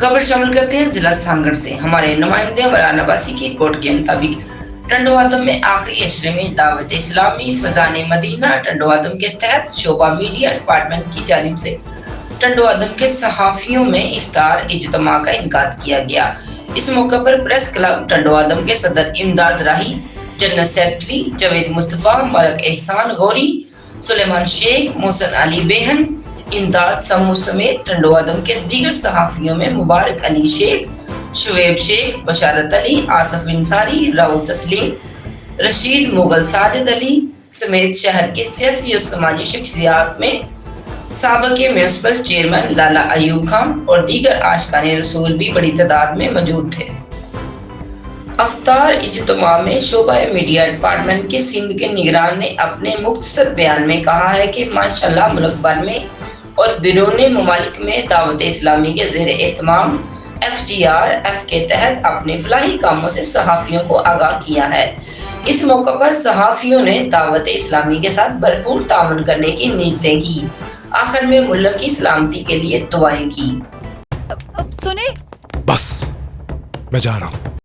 खबर शामिल करते हैं जिला सांगड़ से। हमारे नुमाइंदे वराना वासी की रिपोर्ट के मुताबिक टंडोआदम में आखिरी अशरे में दावत इस्लामी फजान मदीना टंडोआदम के तहत शोबा मीडिया डिपार्टमेंट की जानिब से टंडोआदम के सहाफियों में इफ्तार इज्तिमा का इनकाद किया गया। इस मौके पर प्रेस क्लब टंडोआदम के सदर इमदाद राही, जनरल सेक्रेटरी जवेद मुस्तफा, मलक एहसान गौरी, सुलेमान शेख, मोहसन अली बेहन, इमदाद समूह समेत टंडोआदम के दीगर सहाफियों में मुबारक अली शेख, शुएब शेख, बशारत अली, आसफ इंसारी, राउ तस्लीम, रशीद मुगल, साजिद अली समेत शहर के सियासी और समाजी शख्सियात में साबिक म्यूनिसिपल चेयरमैन लाला अयूब खान और दीगर आशिकाने रसूल भी बड़ी तादाद में मौजूद थे। अफ्तार इज्तिमा में शोबा मीडिया डिपार्टमेंट के सिंध के निगरान ने अपने मुख्तसर बयान में कहा है कि माशाअल्लाह मुल्क भर में और बैरून ममालिक में दावत इस्लामी के ज़ेर एहतमाम FGRF के तहत अपने फलाही कामों से सहाफियों को आगाह किया है। इस मौके पर सहाफियों ने दावत इस्लामी के साथ भरपूर ताउन करने की नीयतें की। आखिर में मुल्क की सलामती के लिए दुआएं की। सुने, बस मैं जा रहा हूँ।